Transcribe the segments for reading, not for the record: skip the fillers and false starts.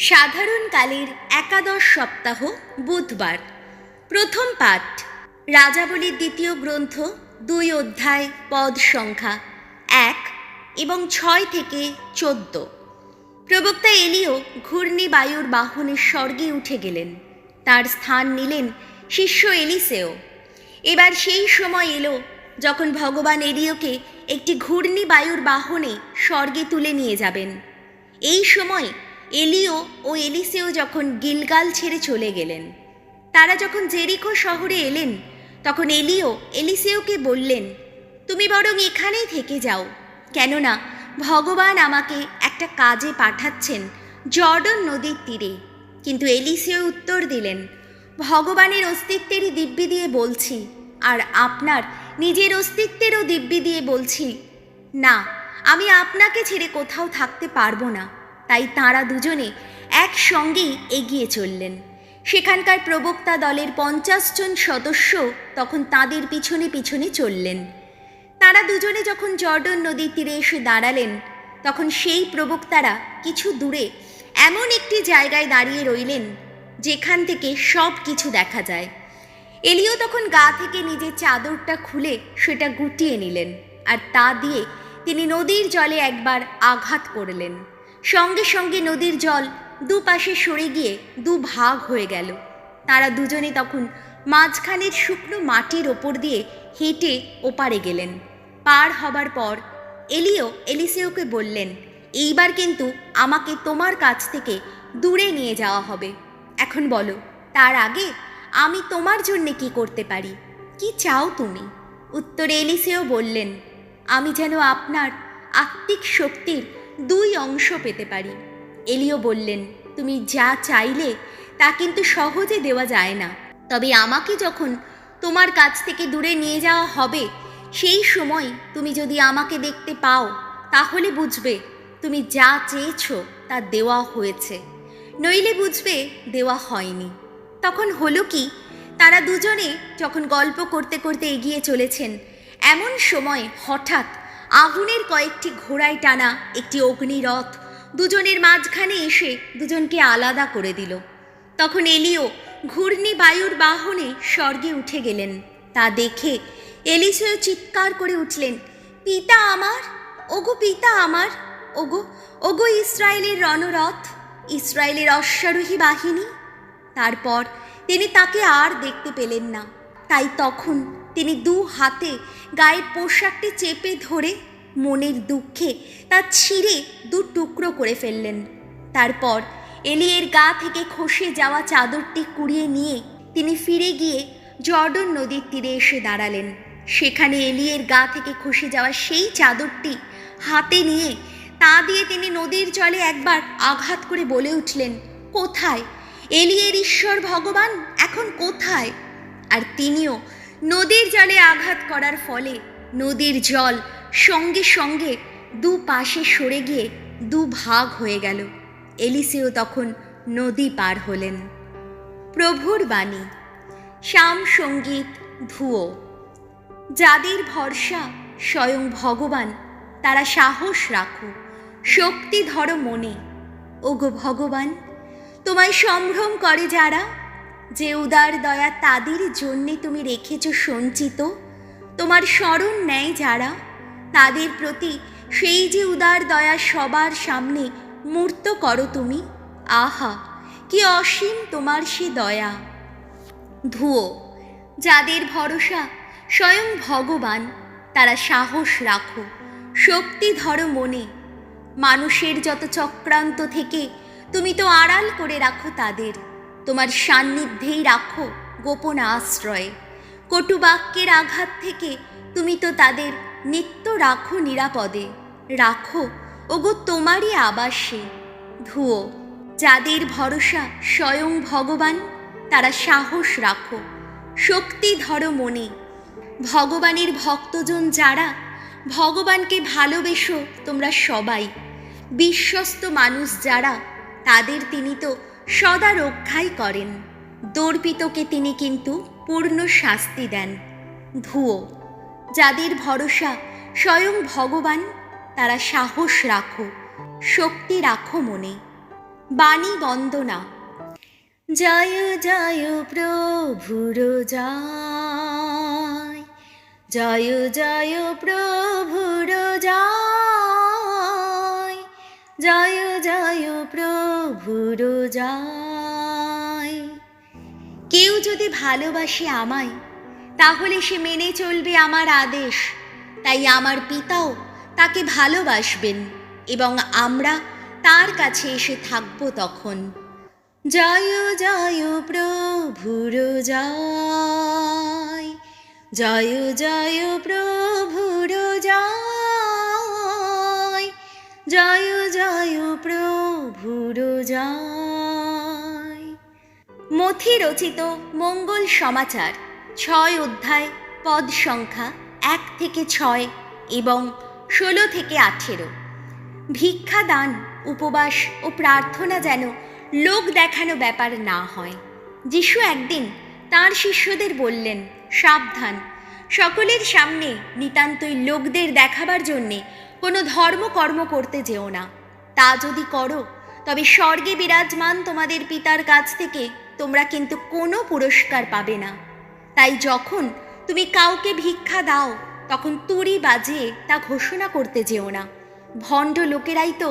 সাধারণকালের একাদশ সপ্তাহ বুধবার। প্রথম পাঠ রাজাবলীর দ্বিতীয় গ্রন্থ ২ অধ্যায় পদ সংখ্যা ১ এবং ৬ থেকে ১৪। প্রবক্তা এলিও ঘূর্ণিবায়ুর বাহনে স্বর্গে উঠে গেলেন। তার স্থান নিলেন শিষ্য এলিসেও। এবার সেই সময় এলো যখন ভগবান এলিওকে একটি ঘূর্ণিবায়ুর বাহনে স্বর্গে তুলে নিয়ে যাবেন। এই সময় এলিও ও এলিসেও যখন গিলগাল ছেড়ে চলে গেলেন, তারা যখন জেরিকো শহরে এলেন, তখন এলিও এলিসেওকে বললেন, তুমি বরং এখানেই থেকে যাও, কেননা ভগবান আমাকে একটা কাজে পাঠাচ্ছেন জর্ডন নদীর তীরে। কিন্তু এলিসেও উত্তর দিলেন, ভগবানের অস্তিত্বেরই দিব্যি দিয়ে বলছি, আর আপনার নিজের অস্তিত্বেরও দিব্যি দিয়ে বলছি, না, আমি আপনাকে ছেড়ে কোথাও থাকতে পারবো না। তাই তাঁরা দুজনে একসঙ্গেই এগিয়ে চললেন। সেখানকার প্রবক্তা দলের ৫০ জন সদস্য তখন তাঁদের পিছনে পিছনে চললেন। তাঁরা দুজনে যখন জর্ডন নদীর তীরে এসে দাঁড়ালেন, তখন সেই প্রবক্তারা কিছু দূরে এমন একটি জায়গায় দাঁড়িয়ে রইলেন যেখান থেকে সব কিছু দেখা যায়। এলিও তখন গা থেকে নিজের চাদরটা খুলে সেটা গুটিয়ে নিলেন, আর তা দিয়ে তিনি নদীর জলে একবার আঘাত করলেন। সঙ্গে সঙ্গে নদীর জল দুপাশে সরে গিয়ে দুভাগ হয়ে গেল। তারা দুজনে তখন মাঝখানের শুকনো মাটির ওপর দিয়ে হেঁটে ওপারে গেলেন। পার হবার পর এলিও এলিসেওকে বললেন, এইবার কিন্তু আমাকে তোমার কাছ থেকে দূরে নিয়ে যাওয়া হবে। এখন বলো, তার আগে আমি তোমার জন্যে কি করতে পারি? কি চাও তুমি? উত্তরে এলিসেও বললেন, আমি যেন আপনার আত্মিক শক্তির ২ অংশ পেতে পারি। এলিও বললেন, তুমি যা চাইলে তা কিন্তু সহজে দেওয়া যায় না। তবে আমাকে যখন তোমার কাছ থেকে দূরে নিয়ে যাওয়া হবে, সেই সময় তুমি যদি আমাকে দেখতে পাও, তাহলে বুঝবে তুমি যা চেয়েছো তা দেওয়া হয়েছে, নইলে বুঝবে দেওয়া হয়নি। তখন হলো কি, তারা দুজনে যখন গল্প করতে করতে এগিয়ে চলেছেন, এমন সময় হঠাৎ আগুনের কয়েকটি ঘোড়ায় টানা একটি অগ্নিরথ দুজনের মাঝখানে এসে দুজনকে আলাদা করে দিল। তখন এলিও ঘূর্ণিবায়ুর বাহনে স্বর্গে উঠে গেলেন। তা দেখে এলিসেও চিৎকার করে উঠলেন, পিতা আমার, ওগো পিতা আমার, ওগো ওগো ইসরায়েলের রণরথ, ইসরায়েলের অশ্বারোহী বাহিনী। তারপর তিনি তাকে আর দেখতে পেলেন না। তাই তখন তিনি ২ হাতে গায়ের পোশাকটি চেপে ধরে মনের দুঃখে তা ছিঁড়ে ২ টুকরো করে ফেললেন। তারপর এলিয়ের গা থেকে খসে যাওয়া চাদরটি কুড়িয়ে নিয়ে তিনি ফিরে গিয়ে জর্ডন নদীর তীরে এসে দাঁড়ালেন। সেখানে এলিয়ের গা থেকে খসে যাওয়া সেই চাদরটি হাতে নিয়ে তা দিয়ে তিনি নদীর জলে একবার আঘাত করে বলে উঠলেন, কোথায় এলিয়ের ঈশ্বর ভগবান, এখন কোথায়? আর তিনিও নদীর জলে আঘাত করার ফলে নদীর জল সঙ্গে সঙ্গে দুপাশে সরে গিয়ে দুভাগ হয়ে গেল। এলিসেও তখন নদী পার হলেন। প্রভুর বাণী। শ্যাম সঙ্গীত ধুয়ো। যাদের ভরসা স্বয়ং ভগবান, তারা সাহস রাখো, শক্তি ধরো মনে। ওগো ভগবান, তোমায় সম্ভ্রম করে যারা, যে উদার দয়া তাদের জন্যে তুমি রেখেছ সঞ্চিত। তোমার স্মরণ নেয় যারা, তাদের প্রতি সেই যে উদার দয়া সবার সামনে মূর্ত করো তুমি। আহা, কি অসীম তোমার সে দয়া। ধুয়ো। যাদের ভরসা স্বয়ং ভগবান, তারা সাহস রাখো, শক্তি ধরো মনে। মানুষের যত চক্রান্ত থেকে তুমি তো আড়াল করে রাখো তাদের, তোমার সান্নিধ্যেই রাখো গোপন আশ্রয়ে। কটু বাক্যের আঘাত থেকে তুমি তো তাদের নিত্য রাখো নিরাপদে, রাখো ওগো তোমারই আবাসে। ধুয়ো। যাদের ভরসা স্বয়ং ভগবান, তারা সাহস রাখো, শক্তি ধরো মনে। ভগবানের ভক্তজন যারা, ভগবানকে ভালোবেসো তোমরা সবাই। বিশ্বস্ত মানুষ যারা, তাদের তিনি তো সদা রক্ষাই করেন, দর্পিতকে তিনি কিন্তু পূর্ণ শাস্তি দেন। ধুয়ো। যাদের ভরসা স্বয়ং ভগবান, তারা সাহস রাখো, শক্তি রাখো মনে। বাণী বন্দনা। জয় জয় প্রভুর জয়, জয় জয় প্রভুর জয়, জয় জয় প্রভুর জয়। কেউ যদি ভালোবাসে আমায়, তাহলে সে মেনে চলবে আমার আদেশ। তাই আমার পিতাও তাকে ভালোবাসবেন এবং আমরা তার কাছে এসে থাকব তখন। জয় জয় প্রভুর জয়, জয় জয় প্রভুর জয়, জয় জয় প্রভুর জয়। মথি রচিত মঙ্গল সমাচার 6 অধ্যায়, পদ সংখ্যা 1 থেকে 6 এবং 16 থেকে 18। ভিক্ষা দান, উপবাস ও প্রার্থনা যেন লোক দেখানো ব্যাপার না হয়। যিশু একদিন তাঁর শিষ্যদের বললেন, সাবধান, সকলের সামনে নিতান্তই লোকদের দেখাবার জন্যে কোনো ধর্মকর্ম করতে যেও না। তা যদি করো তবে স্বর্গে বিরাজমান তোমাদের পিতার কাছ থেকে তোমরা কিন্তু কোনো পুরস্কার পাবে না। তাই যখন তুমি কাউকে ভিক্ষা দাও, তখন তুড়ি বাজিয়ে তা ঘোষণা করতে যেও না। ভণ্ড লোকেরাই তো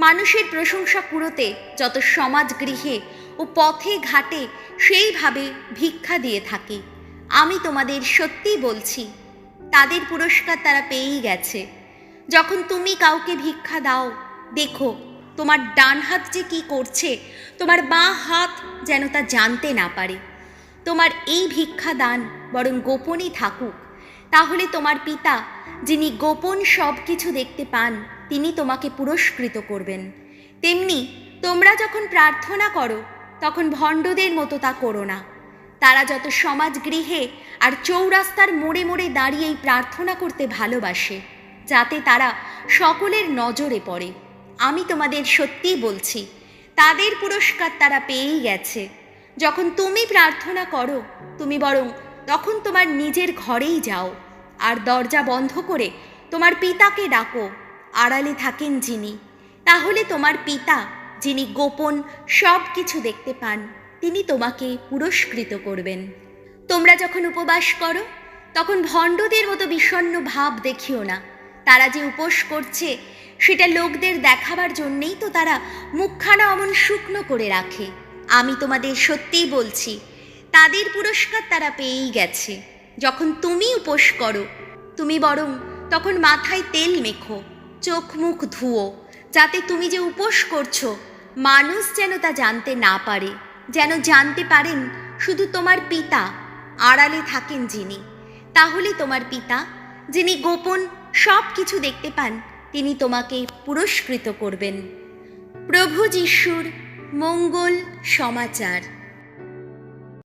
মানুষের প্রশংসা কুড়োতে যত সমাজ গৃহে ও পথে ঘাটে সেইভাবে ভিক্ষা দিয়ে থাকে। আমি তোমাদের সত্যি বলছি, তাদের পুরস্কার তারা পেয়েই গেছে। যখন তুমি কাউকে ভিক্ষা দাও, দেখো তোমার ডান হাত যে কি করছে, তোমার বাঁ হাত যেন তা জানতে না পারে। তোমার এই ভিক্ষা দান বরং গোপনই থাকুক, তাহলে তোমার পিতা, যিনি গোপন সব কিছু দেখতে পান, তিনি তোমাকে পুরস্কৃত করবেন। তেমনি তোমরা যখন প্রার্থনা করো, তখন ভণ্ডদের মতো তা করো না। তারা যত সমাজ গৃহে আর চৌরাস্তার মোড়ে মোড়ে দাঁড়িয়েই প্রার্থনা করতে ভালোবাসে, যাতে তারা সকলের নজরে পড়ে। আমি তোমাদের সত্যিই বলছি, তাদের পুরস্কার তারা পেয়েই গেছে। যখন তুমি প্রার্থনা করো, তুমি বরং তখন তোমার নিজের ঘরেই যাও, আর দরজা বন্ধ করে তোমার পিতাকে ডাকো, আড়ালে থাকেন যিনি। তাহলে তোমার পিতা, যিনি গোপন সব কিছু দেখতে পান, তিনি তোমাকে পুরস্কৃত করবেন। তোমরা যখন উপবাস করো, তখন ভণ্ডদের মতো বিষণ্ণ ভাব দেখিও না। তারা যে উপোস করছে, সেটা লোকদের দেখাবার জন্যেই তো তারা মুখখানা অমন শুকনো করে রাখে। আমি তোমাদের সত্যিই বলছি, তাদের পুরস্কার তারা পেয়েই গেছে। যখন তুমি উপোস করো, তুমি বরং তখন মাথায় তেল মেখো, চোখ মুখ ধুও, যাতে তুমি যে উপোস করছো মানুষ যেন তা জানতে না পারে। যেন জানতে পারেন শুধু তোমার পিতা, আড়ালে থাকেন যিনি। তাহলে তোমার পিতা, যিনি গোপন সব কিছু দেখতে পান, তিনি তোমাকে পুরস্কৃত করবেন। প্রভু যিশুর মঙ্গল সমাচার।